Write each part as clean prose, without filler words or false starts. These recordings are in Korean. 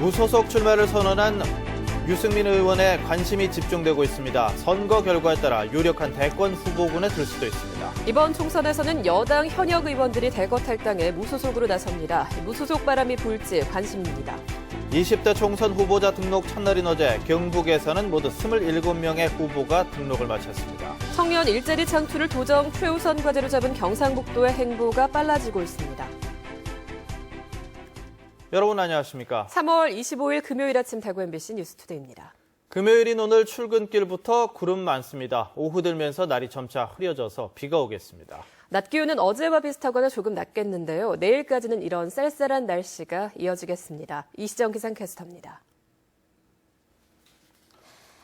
무소속 출마를 선언한 유승민 의원의 관심이 집중되고 있습니다. 선거 결과에 따라 유력한 대권 후보군에 들 수도 있습니다. 이번 총선에서는 여당 현역 의원들이 대거 탈당해 무소속으로 나섭니다. 무소속 바람이 불지 관심입니다. 20대 총선 후보자 등록 첫날인 어제 경북에서는 모두 27명의 후보가 등록을 마쳤습니다. 청년 일자리 창출을 도정 최우선 과제로 잡은 경상북도의 행보가 빨라지고 있습니다. 여러분 안녕하십니까? 3월 25일 금요일 아침 대구 MBC 뉴스투데이입니다. 금요일인 오늘 출근길부터 구름 많습니다. 오후 들면서 날이 점차 흐려져서 비가 오겠습니다. 낮 기온은 어제와 비슷하거나 조금 낮겠는데요. 내일까지는 이런 쌀쌀한 날씨가 이어지겠습니다. 이시정 기상캐스터입니다.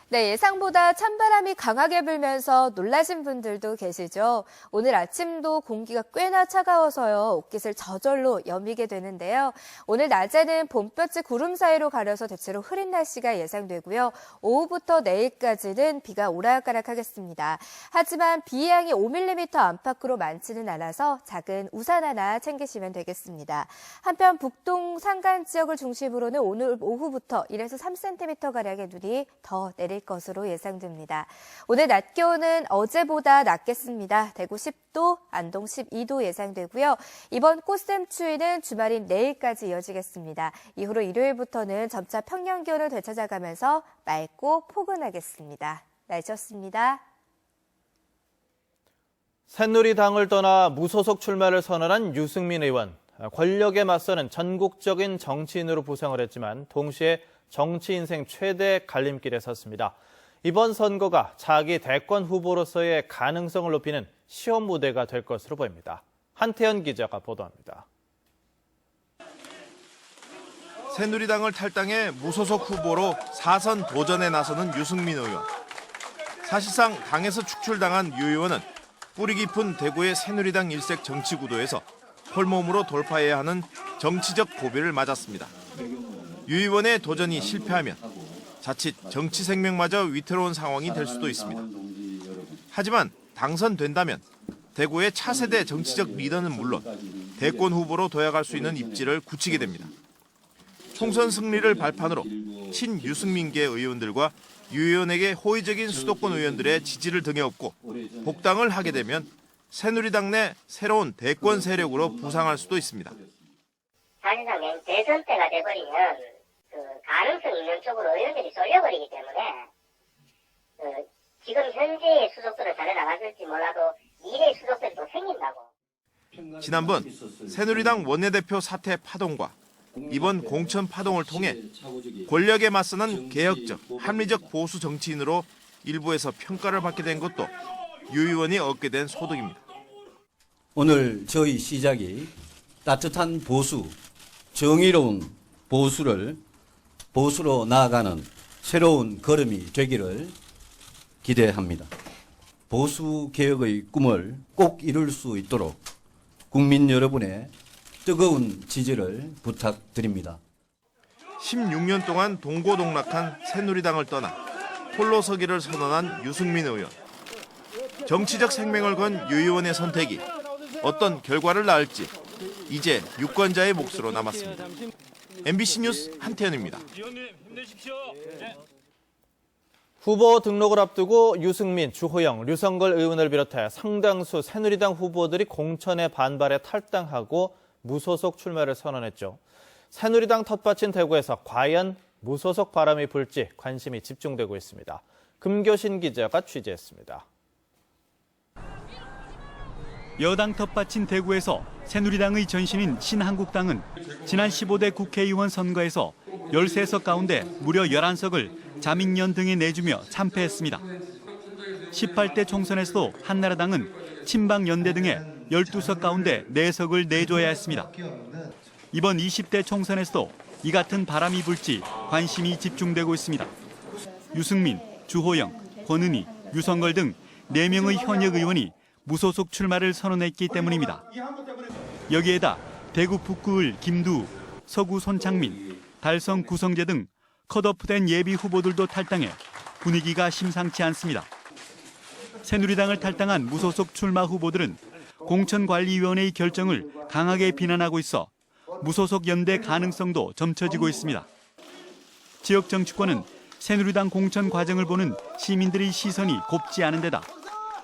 네, 예상보다 찬바람이 강하게 불면서 놀라신 분들도 계시죠. 오늘 아침도 공기가 꽤나 차가워서요. 옷깃을 저절로 여미게 되는데요. 오늘 낮에는 봄볕이 구름 사이로 가려서 대체로 흐린 날씨가 예상되고요. 오후부터 내일까지는 비가 오락가락하겠습니다. 하지만 비 양이 5mm 안팎으로 많지는 않아서 작은 우산 하나 챙기시면 되겠습니다. 한편 북동 산간 지역을 중심으로는 오늘 오후부터 1에서 3cm가량의 눈이 더 내릴 것으로 예상됩니다. 오늘 낮 기온은 어제보다 낮겠습니다. 대구 10도, 안동 12도 예상되고요. 이번 꽃샘 추위는 주말인 내일까지 이어지겠습니다. 이후로 일요일부터는 점차 평년 기온을 되찾아가면서 맑고 포근하겠습니다. 날씨였습니다. 새누리당을 떠나 무소속 출마를 선언한 유승민 의원. 권력에 맞서는 전국적인 정치인으로 부상을 했지만 동시에 정치 인생 최대 갈림길에 섰습니다. 이번 선거가 차기 대권 후보로서의 가능성을 높이는 시험 무대가 될 것으로 보입니다. 한태현 기자가 보도합니다. 새누리당을 탈당해 무소속 후보로 4선 도전에 나서는 유승민 의원. 사실상 당에서 축출당한 유 의원은 뿌리 깊은 대구의 새누리당 일색 정치 구도에서 홀몸으로 돌파해야 하는 정치적 고비를 맞았습니다. 유 의원의 도전이 실패하면 자칫 정치 생명마저 위태로운 상황이 될 수도 있습니다. 하지만 당선된다면 대구의 차세대 정치적 리더는 물론 대권 후보로 도약할 수 있는 입지를 굳히게 됩니다. 총선 승리를 발판으로 친유승민계 의원들과 유 의원에게 호의적인 수도권 의원들의 지지를 등에 업고 복당을 하게 되면 새누리당 내 새로운 대권 세력으로 부상할 수도 있습니다. 사실상 대선 때가 돼버리면 가능성 있는 쪽으로 의원들이 쏠려버리기 때문에 지금 현재의 수속들을 잘해 나갔을지 몰라도 미래의 수속들이 또 생긴다고. 지난번 새누리당 원내대표 사퇴 파동과 이번 공천 파동을 통해 권력에 맞서는 개혁적, 합리적 보수 정치인으로 일부에서 평가를 받게 된 것도 유 의원이 얻게 된 소득입니다. 오늘 저희 시작이 따뜻한 보수, 정의로운 보수로 나아가는 새로운 걸음이 되기를 기대합니다. 보수 개혁의 꿈을 꼭 이룰 수 있도록 국민 여러분의 뜨거운 지지를 부탁드립니다. 16년 동안 동고동락한 새누리당을 떠나 홀로 서기를 선언한 유승민 의원. 정치적 생명을 건 유 의원의 선택이 어떤 결과를 낳을지 이제 유권자의 몫으로 남았습니다. MBC 뉴스 한태현입니다. 후보 등록을 앞두고 유승민, 주호영, 류성걸 의원을 비롯해 상당수 새누리당 후보들이 공천에 반발해 탈당하고 무소속 출마를 선언했죠. 새누리당 텃밭인 대구에서 과연 무소속 바람이 불지 관심이 집중되고 있습니다. 금교신 기자가 취재했습니다. 여당 텃밭인 대구에서 새누리당의 전신인 신한국당은 지난 15대 국회의원 선거에서 13석 가운데 무려 11석을 자민련 등에 내주며 참패했습니다. 18대 총선에서도 한나라당은 친박연대 등에 12석 가운데 4석을 내줘야 했습니다. 이번 20대 총선에서도 이 같은 바람이 불지 관심이 집중되고 있습니다. 유승민, 주호영, 권은희, 유성걸 등 4명의 현역 의원이 무소속 출마를 선언했기 때문입니다. 여기에다 대구 북구을 김두우, 서구 손창민, 달성 구성재 등 컷오프된 예비 후보들도 탈당해 분위기가 심상치 않습니다. 새누리당을 탈당한 무소속 출마 후보들은 공천관리위원회의 결정을 강하게 비난하고 있어 무소속 연대 가능성도 점쳐지고 있습니다. 지역 정치권은 새누리당 공천 과정을 보는 시민들의 시선이 곱지 않은 데다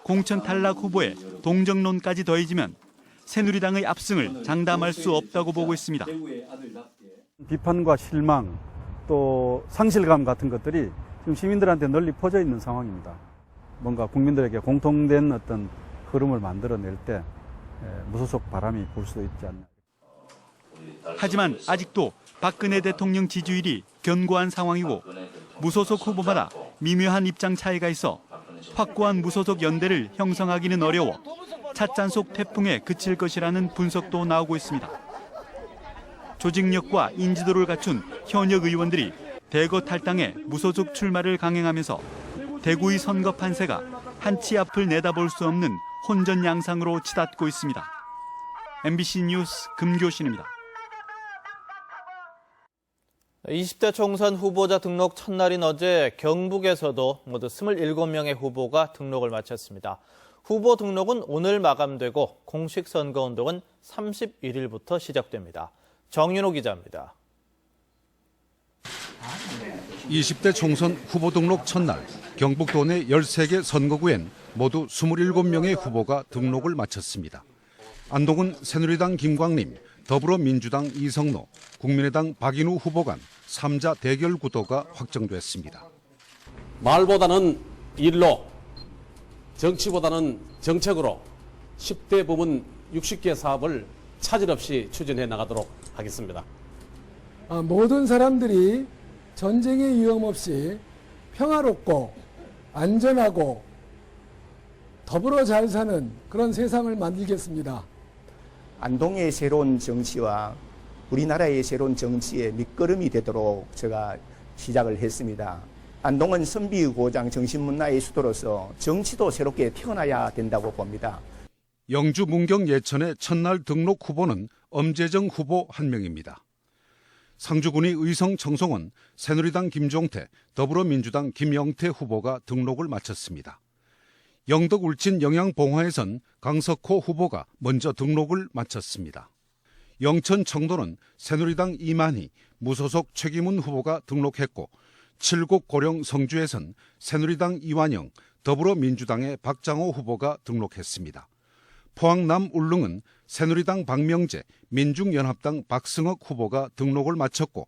공천 탈락 후보의 동정론까지 더해지면 새누리당의 압승을 장담할 수 없다고 보고 있습니다. 비판과 실망 또 상실감 같은 것들이 지금 시민들한테 널리 퍼져 있는 상황입니다. 뭔가 국민들에게 공통된 어떤 흐름을 만들어낼 때 무소속 바람이 불 수 있지 않나. 하지만 아직도 박근혜 대통령 지지율이 견고한 상황이고 무소속 후보마다 미묘한 입장 차이가 있어 확고한 무소속 연대를 형성하기는 어려워 찻잔속 태풍에 그칠 것이라는 분석도 나오고 있습니다. 조직력과 인지도를 갖춘 현역 의원들이 대거 탈당해 무소속 출마를 강행하면서 대구의 선거 판세가 한치 앞을 내다볼 수 없는 혼전 양상으로 치닫고 있습니다. MBC 뉴스 금교신입니다. 20대 총선 후보자 등록 첫날인 어제 경북에서도 모두 27명의 후보가 등록을 마쳤습니다. 후보 등록은 오늘 마감되고 공식 선거운동은 31일부터 시작됩니다. 정윤호 기자입니다. 20대 총선 후보 등록 첫날 경북도 내 13개 선거구엔 모두 27명의 후보가 등록을 마쳤습니다. 안동은 새누리당 김광림, 더불어민주당 이성노, 국민의당 박인우 후보 간 3자 대결 구도가 확정됐습니다. 말보다는 일로, 정치보다는 정책으로 10대 부문 60개 사업을 차질 없이 추진해 나가도록 하겠습니다. 모든 사람들이 전쟁의 위험 없이 평화롭고 안전하고 더불어 잘 사는 그런 세상을 만들겠습니다. 안동의 새로운 정치와 우리나라의 새로운 정치의 밑거름이 되도록 제가 시작을 했습니다. 안동은 선비의 고장, 정신문화의 수도로서 정치도 새롭게 태어나야 된다고 봅니다. 영주 문경 예천의 첫날 등록 후보는 엄재정 후보 1명입니다. 상주군의 의성 청송은 새누리당 김종태, 더불어민주당 김영태 후보가 등록을 마쳤습니다. 영덕 울진 영양봉화에선 강석호 후보가 먼저 등록을 마쳤습니다. 영천 청도는 새누리당 이만희, 무소속 최기문 후보가 등록했고 칠곡 고령 성주에선 새누리당 이완영, 더불어민주당의 박장호 후보가 등록했습니다. 포항 남 울릉은 새누리당 박명재, 민중연합당 박승억 후보가 등록을 마쳤고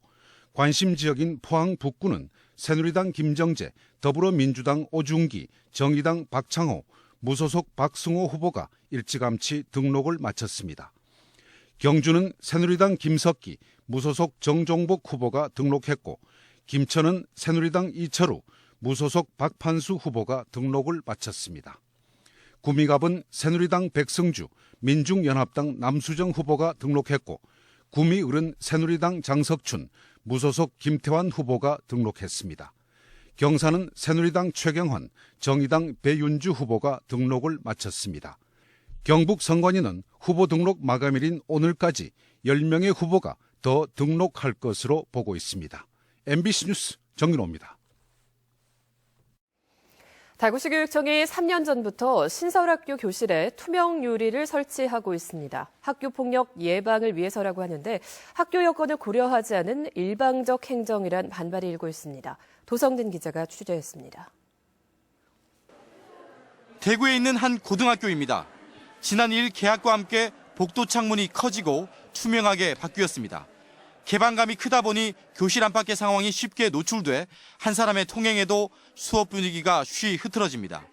관심 지역인 포항 북구는 새누리당 김정재, 더불어민주당 오중기, 정의당 박창호, 무소속 박승호 후보가 일찌감치 등록을 마쳤습니다. 경주는 새누리당 김석기, 무소속 정종복 후보가 등록했고 김천은 새누리당 이철우, 무소속 박판수 후보가 등록을 마쳤습니다. 구미갑은 새누리당 백승주, 민중연합당 남수정 후보가 등록했고 구미을은 새누리당 장석춘, 무소속 김태환 후보가 등록했습니다. 경산은 새누리당 최경환, 정의당 배윤주 후보가 등록을 마쳤습니다. 경북 선관위는 후보 등록 마감일인 오늘까지 10명의 후보가 더 등록할 것으로 보고 있습니다. MBC 뉴스 정윤호입니다. 달구시 교육청이 3년 전부터 신설학교 교실에 투명 유리를 설치하고 있습니다. 학교 폭력 예방을 위해서라고 하는데 학교 여건을 고려하지 않은 일방적 행정이란 반발이 일고 있습니다. 도성진 기자가 취재했습니다. 대구에 있는 한 고등학교입니다. 지난 2일 개학과 함께 복도 창문이 커지고 투명하게 바뀌었습니다. 개방감이 크다 보니 교실 안팎의 상황이 쉽게 노출돼 한 사람의 통행에도 수업 분위기가 쉬이 흐트러집니다.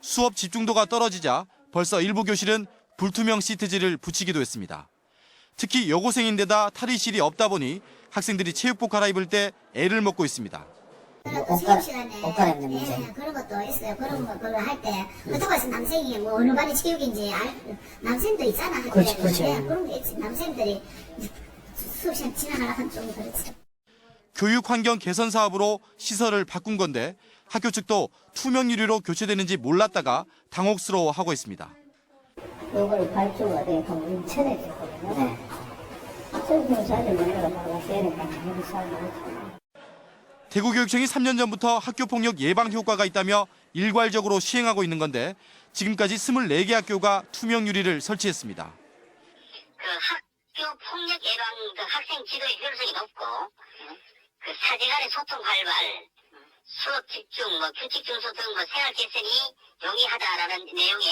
수업 집중도가 떨어지자 벌써 일부 교실은 불투명 시트지를 붙이기도 했습니다. 특히 여고생인데다 탈의실이 없다 보니 학생들이 체육복 갈아입을 때 애를 먹고 있습니다. 옷 갈아입는 문제. 그런 것도 있어요. 그런 거 할 때 어떻게 해서 남생이 뭐 어느 반이 체육인지 남생도 있잖아. 그렇죠. 그런 게 있지. 남생들이 수업 시간 지나가려면 좀 그렇지. 교육 환경 개선 사업으로 시설을 바꾼 건데 학교 측도 투명 유리로 교체되는지 몰랐다가 당혹스러워하고 있습니다. 이걸 발주가 돼 가면 인천에서거든요. 학생교사들 만나러 나가야 되니까 대구교육청이 3년 전부터 학교폭력 예방 효과가 있다며 일괄적으로 시행하고 있는 건데 지금까지 24개 학교가 투명 유리를 설치했습니다. 학교 폭력 예방 학생 지도의 효율성이 높고 그 사제간의 소통 활발, 수업 집중, 규칙 준수 등 생활 개선이 용이하다라는 내용의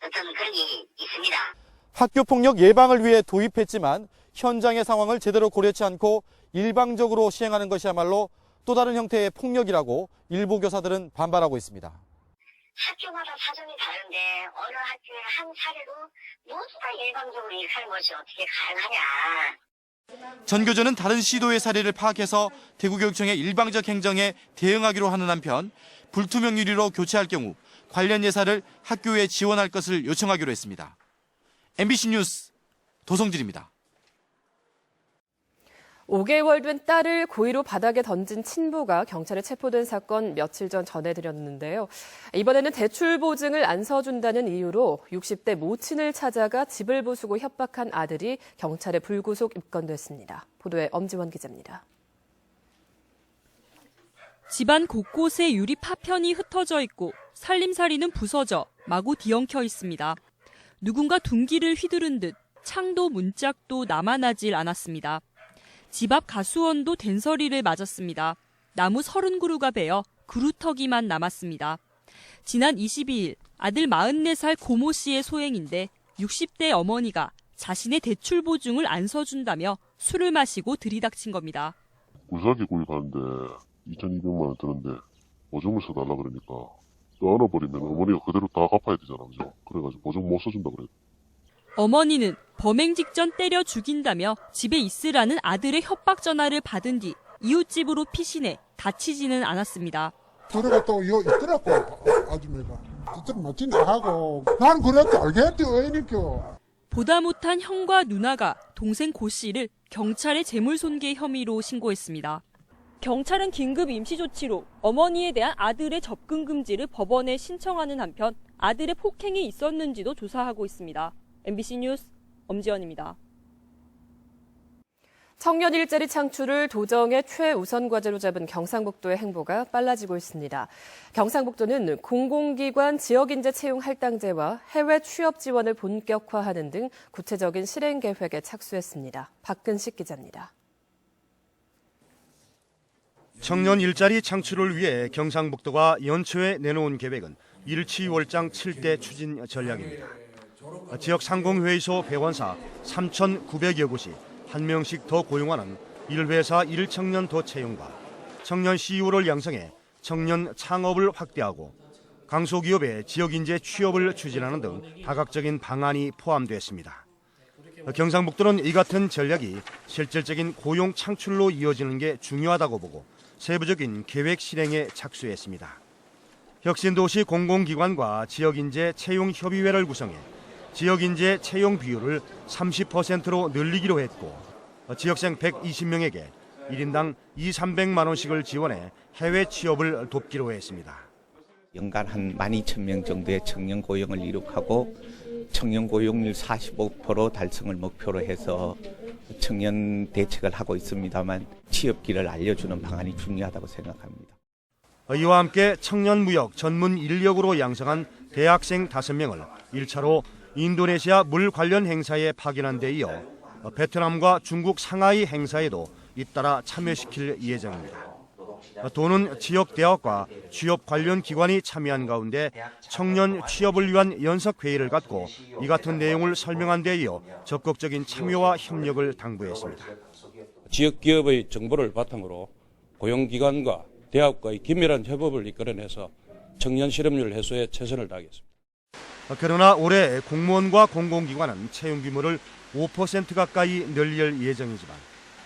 어떤 그런 게 있습니다. 학교 폭력 예방을 위해 도입했지만 현장의 상황을 제대로 고려치 않고 일방적으로 시행하는 것이야말로 또 다른 형태의 폭력이라고 일부 교사들은 반발하고 있습니다. 학교마다 사정이 다른데 어느 학교의 한 사례로 모두 다 일방적으로 이렇게 하는 것이 어떻게 가능하냐. 전교조는 다른 시도의 사례를 파악해서 대구교육청의 일방적 행정에 대응하기로 하는 한편 불투명 유리로 교체할 경우 관련 예산을 학교에 지원할 것을 요청하기로 했습니다. MBC 뉴스 도성진입니다. 5개월 된 딸을 고의로 바닥에 던진 친부가 경찰에 체포된 사건 며칠 전 전해드렸는데요. 이번에는 대출 보증을 안 서준다는 이유로 60대 모친을 찾아가 집을 부수고 협박한 아들이 경찰에 불구속 입건됐습니다. 보도에 엄지원 기자입니다. 집안 곳곳에 유리 파편이 흩어져 있고 살림살이는 부서져 마구 뒤엉켜 있습니다. 누군가 둔기를 휘두른 듯 창도 문짝도 남아나질 않았습니다. 집 앞 가수원도 된서리를 맞았습니다. 나무 30그루가 베어 그루터기만 남았습니다. 지난 22일 아들 44살 고모 씨의 소행인데 60대 어머니가 자신의 대출 보증을 안 서준다며 술을 마시고 들이닥친 겁니다. 물사기 구입 하는데 2,200만 원 드는데 보증을 써달라 그러니까 떠안아버리면 어머니가 그대로 다 갚아야 되잖아. 그죠? 그래가지고 보증 못 써준다 그래요. 어머니는 범행 직전 때려 죽인다며 집에 있으라는 아들의 협박 전화를 받은 뒤 이웃집으로 피신해 다치지는 않았습니다. 들어가 또 있더라고 아줌마가. 진짜 맞지 나하고 난 그래도 알겠지 왜니까. 보다 못한 형과 누나가 동생 고 씨를 경찰에 재물손괴 혐의로 신고했습니다. 경찰은 긴급 임시조치로 어머니에 대한 아들의 접근 금지를 법원에 신청하는 한편 아들의 폭행이 있었는지도 조사하고 있습니다. MBC 뉴스 엄지연입니다. 청년 일자리 창출을 도정의 최우선 과제로 잡은 경상북도의 행보가 빨라지고 있습니다. 경상북도는 공공기관 지역인재 채용 할당제와 해외 취업 지원을 본격화하는 등 구체적인 실행 계획에 착수했습니다. 박근식 기자입니다. 청년 일자리 창출을 위해 경상북도가 연초에 내놓은 계획은 일취월장 7대 추진 전략입니다. 지역 상공회의소 배원사 3,900여 곳이 한 명씩 더 고용하는 1회사 1청년 더 채용과 청년 CEO를 양성해 청년 창업을 확대하고 강소기업의 지역인재 취업을 추진하는 등 다각적인 방안이 포함됐습니다. 경상북도는 이 같은 전략이 실질적인 고용 창출로 이어지는 게 중요하다고 보고 세부적인 계획 실행에 착수했습니다. 혁신도시 공공기관과 지역인재 채용협의회를 구성해 지역인재 채용 비율을 30%로 늘리기로 했고 지역생 120명에게 1인당 2,300만 원씩을 지원해 해외 취업을 돕기로 했습니다. 연간 한 12,000명 정도의 청년 고용을 이룩하고 청년 고용률 45% 달성을 목표로 해서 청년 대책을 하고 있습니다만 취업기를 알려주는 방안이 중요하다고 생각합니다. 이와 함께 청년무역 전문 인력으로 양성한 대학생 5명을 1차로 인도네시아 물 관련 행사에 파견한 데 이어 베트남과 중국 상하이 행사에도 잇따라 참여시킬 예정입니다. 도는 지역 대학과 취업 관련 기관이 참여한 가운데 청년 취업을 위한 연석회의를 갖고 이 같은 내용을 설명한 데 이어 적극적인 참여와 협력을 당부했습니다. 지역 기업의 정보를 바탕으로 고용기관과 대학과의 긴밀한 협업을 이끌어내서 청년 실업률 해소에 최선을 다하겠습니다. 그러나 올해 공무원과 공공기관은 채용 규모를 5% 가까이 늘릴 예정이지만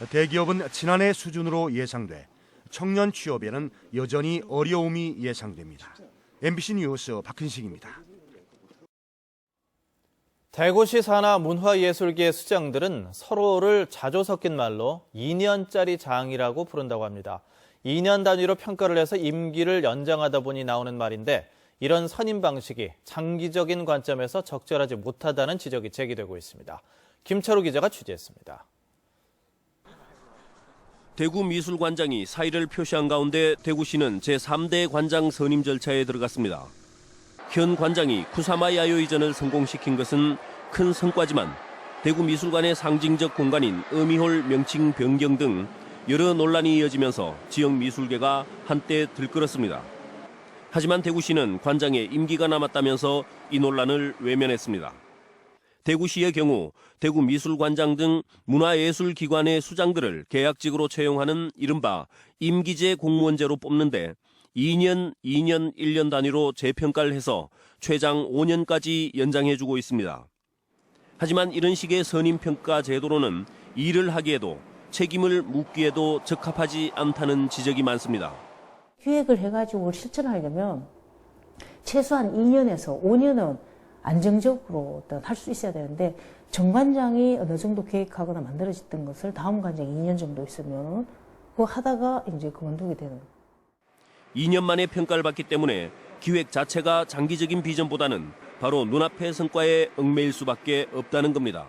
대기업은 지난해 수준으로 예상돼 청년 취업에는 여전히 어려움이 예상됩니다. MBC 뉴스 박근식입니다. 대구시 산하 문화예술계의 수장들은 서로를 자주 섞인 말로 2년짜리 장이라고 부른다고 합니다. 2년 단위로 평가를 해서 임기를 연장하다 보니 나오는 말인데 이런 선임 방식이 장기적인 관점에서 적절하지 못하다는 지적이 제기되고 있습니다. 김철우 기자가 취재했습니다. 대구 미술관장이 사의를 표시한 가운데 대구시는 제3대 관장 선임 절차에 들어갔습니다. 현 관장이 쿠사마 야요이전을 성공시킨 것은 큰 성과지만 대구 미술관의 상징적 공간인 어미홀 명칭 변경 등 여러 논란이 이어지면서 지역 미술계가 한때 들끓었습니다. 하지만 대구시는 관장의 임기가 남았다면서 이 논란을 외면했습니다. 대구시의 경우 대구미술관장 등 문화예술기관의 수장들을 계약직으로 채용하는 이른바 임기제 공무원제로 뽑는데 2년, 1년 단위로 재평가를 해서 최장 5년까지 연장해주고 있습니다. 하지만 이런 식의 선임평가 제도로는 일을 하기에도 책임을 묻기에도 적합하지 않다는 지적이 많습니다. 기획을 해가지고 실천하려면 최소한 2년에서 5년은 안정적으로 할 수 있어야 되는데 정관장이 어느 정도 계획하거나 만들어졌던 것을 다음 관장이 2년 정도 있으면 그거 하다가 이제 그만두게 되는. 2년 만에 평가를 받기 때문에 기획 자체가 장기적인 비전보다는 바로 눈앞의 성과에 얽매일 수밖에 없다는 겁니다.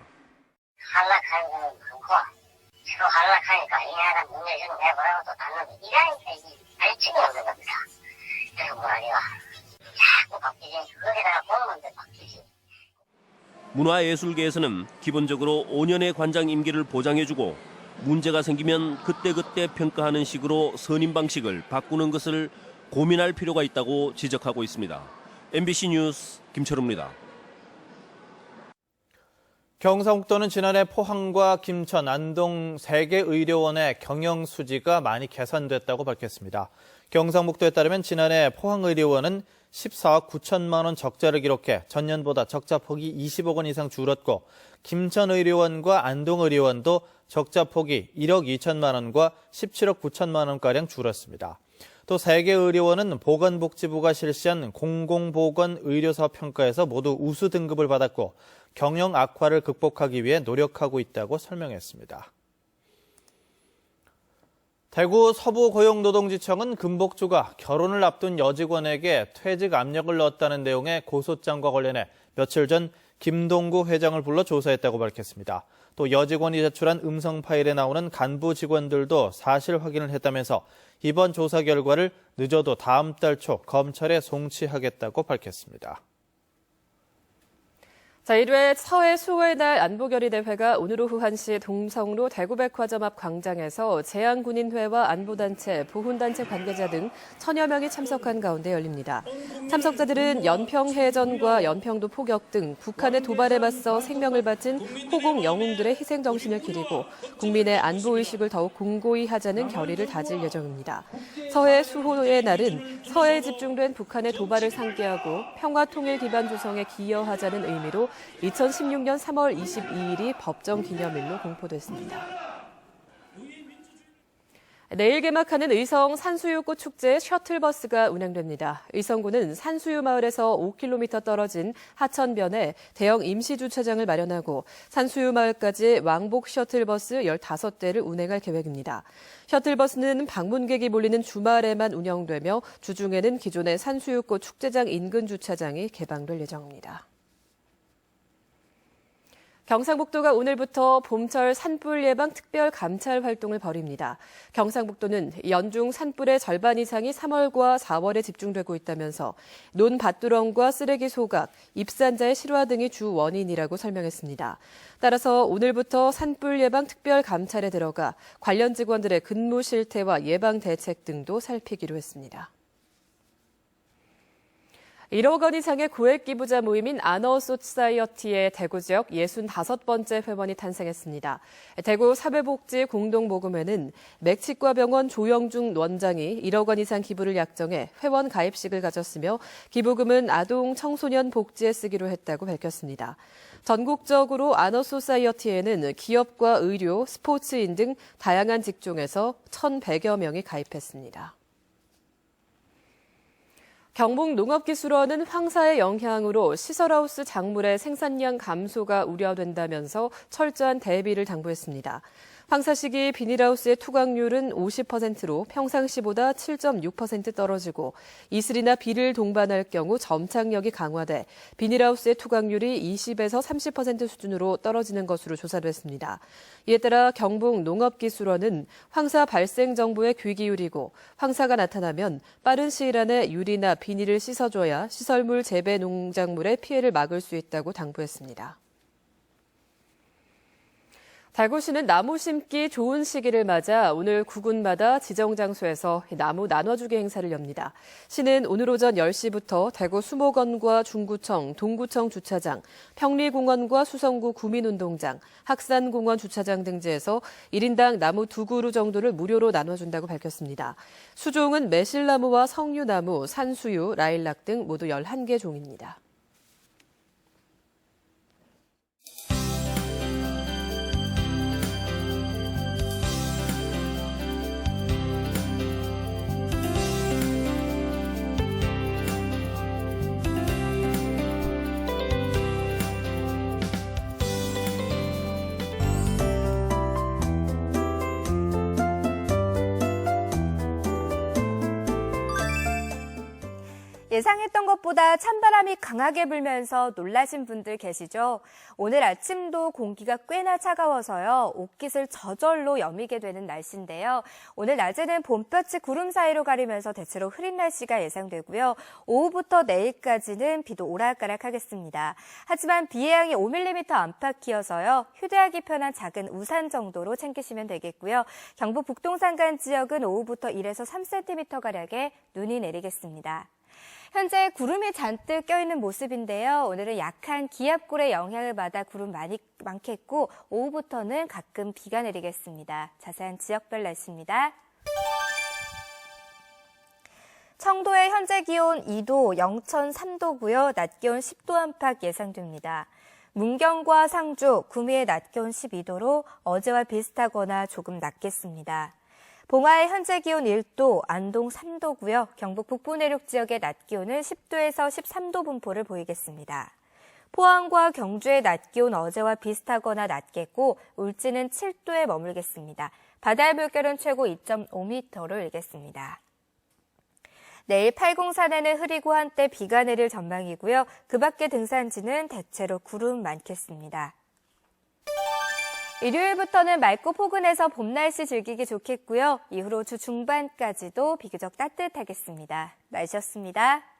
한락하는 건 많고 서로 한락하니까 이 나라 문제 좀 내보라고 또 닫는데 이러니까 이게 발전이 없는 겁니다. 그래서 뭐라니까 자꾸 바뀌지. 거기다가 공무원들 바뀌지. 문화예술계에서는 기본적으로 5년의 관장 임기를 보장해주고 문제가 생기면 그때그때 평가하는 식으로 선임 방식을 바꾸는 것을 고민할 필요가 있다고 지적하고 있습니다. MBC 뉴스 김철우입니다. 경상북도는 지난해 포항과 김천, 안동 3개 의료원의 경영 수지가 많이 개선됐다고 밝혔습니다. 경상북도에 따르면 지난해 포항의료원은 14억 9천만 원 적자를 기록해 전년보다 적자폭이 20억 원 이상 줄었고 김천의료원과 안동의료원도 적자폭이 1억 2천만 원과 17억 9천만 원가량 줄었습니다. 또 3개 의료원은 보건복지부가 실시한 공공보건의료사업 평가에서 모두 우수 등급을 받았고 경영 악화를 극복하기 위해 노력하고 있다고 설명했습니다. 대구 서부고용노동지청은 금복주가 결혼을 앞둔 여직원에게 퇴직 압력을 넣었다는 내용의 고소장과 관련해 며칠 전 김동구 회장을 불러 조사했다고 밝혔습니다. 또 여직원이 제출한 음성 파일에 나오는 간부 직원들도 사실 확인을 했다면서 이번 조사 결과를 늦어도 다음 달 초 검찰에 송치하겠다고 밝혔습니다. 자, 1회 서해 수호의 날 안보결의대회가 오늘 오후 1시 동성로 대구백화점 앞 광장에서 제안군인회와 안보단체, 보훈단체 관계자 등 1000여 명이 참석한 가운데 열립니다. 참석자들은 연평해전과 연평도 포격 등 북한의 도발에 맞서 생명을 바친 호국 영웅들의 희생 정신을 기리고 국민의 안보의식을 더욱 공고히 하자는 결의를 다질 예정입니다. 서해 수호의 날은 서해에 집중된 북한의 도발을 상기하고 평화통일 기반 조성에 기여하자는 의미로 2016년 3월 22일이 법정 기념일로 공포됐습니다. 내일 개막하는 의성 산수유꽃 축제 셔틀버스가 운행됩니다. 의성군은 산수유 마을에서 5km 떨어진 하천변에 대형 임시주차장을 마련하고 산수유 마을까지 왕복 셔틀버스 15대를 운행할 계획입니다. 셔틀버스는 방문객이 몰리는 주말에만 운영되며 주중에는 기존의 산수유꽃 축제장 인근 주차장이 개방될 예정입니다. 경상북도가 오늘부터 봄철 산불 예방 특별 감찰 활동을 벌입니다. 경상북도는 연중 산불의 절반 이상이 3월과 4월에 집중되고 있다면서 논밭두렁과 쓰레기 소각, 입산자의 실화 등이 주 원인이라고 설명했습니다. 따라서 오늘부터 산불 예방 특별 감찰에 들어가 관련 직원들의 근무 실태와 예방 대책 등도 살피기로 했습니다. 1억 원 이상의 고액 기부자 모임인 아너소사이어티의 대구 지역 65번째 회원이 탄생했습니다. 대구 사회복지 공동모금회는 맥치과병원 조영중 원장이 1억 원 이상 기부를 약정해 회원 가입식을 가졌으며 기부금은 아동 청소년 복지에 쓰기로 했다고 밝혔습니다. 전국적으로 아너소사이어티에는 기업과 의료, 스포츠인 등 다양한 직종에서 1,100여 명이 가입했습니다. 경북농업기술원은 황사의 영향으로 시설하우스 작물의 생산량 감소가 우려된다면서 철저한 대비를 당부했습니다. 황사 시기 비닐하우스의 투과율은 50%로 평상시보다 7.6% 떨어지고 이슬이나 비를 동반할 경우 점착력이 강화돼 비닐하우스의 투과율이 20에서 30% 수준으로 떨어지는 것으로 조사됐습니다. 이에 따라 경북농업기술원은 황사 발생 정보에 귀 기울이고 황사가 나타나면 빠른 시일 안에 유리나 비닐을 씻어줘야 시설물 재배 농작물의 피해를 막을 수 있다고 당부했습니다. 대구시는 나무 심기 좋은 시기를 맞아 오늘 구군마다 지정 장소에서 나무 나눠주기 행사를 엽니다. 시는 오늘 오전 10시부터 대구 수목원과 중구청, 동구청 주차장, 평리공원과 수성구 구민운동장, 학산공원 주차장 등지에서 1인당 나무 2그루 정도를 무료로 나눠준다고 밝혔습니다. 수종은 매실나무와 석류나무, 산수유, 라일락 등 모두 11개 종입니다. 예상했던 것보다 찬바람이 강하게 불면서 놀라신 분들 계시죠? 오늘 아침도 공기가 꽤나 차가워서요. 옷깃을 저절로 여미게 되는 날씨인데요. 오늘 낮에는 봄볕이 구름 사이로 가리면서 대체로 흐린 날씨가 예상되고요. 오후부터 내일까지는 비도 오락가락하겠습니다. 하지만 비의 양이 5mm 안팎이어서요. 휴대하기 편한 작은 우산 정도로 챙기시면 되겠고요. 경북 북동산간 지역은 오후부터 1에서 3cm가량의 눈이 내리겠습니다. 현재 구름이 잔뜩 껴있는 모습인데요. 오늘은 약한 기압골의 영향을 받아 구름 많겠고 오후부터는 가끔 비가 내리겠습니다. 자세한 지역별 날씨입니다. 청도의 현재 기온 2도, 영천 3도고요. 낮 기온 10도 안팎 예상됩니다. 문경과 상주, 구미의 낮 기온 12도로 어제와 비슷하거나 조금 낮겠습니다. 봉화의 현재 기온 1도, 안동 3도고요. 경북 북부 내륙 지역의 낮 기온은 10도에서 13도 분포를 보이겠습니다. 포항과 경주의 낮 기온 어제와 비슷하거나 낮겠고 울진은 7도에 머물겠습니다. 바다의 물결은 최고 2.5m를 일겠습니다. 내일 팔공산에는 흐리고 한때 비가 내릴 전망이고요. 그 밖의 등산지는 대체로 구름 많겠습니다. 일요일부터는 맑고 포근해서 봄 날씨 즐기기 좋겠고요. 이후로 주 중반까지도 비교적 따뜻하겠습니다. 날씨였습니다.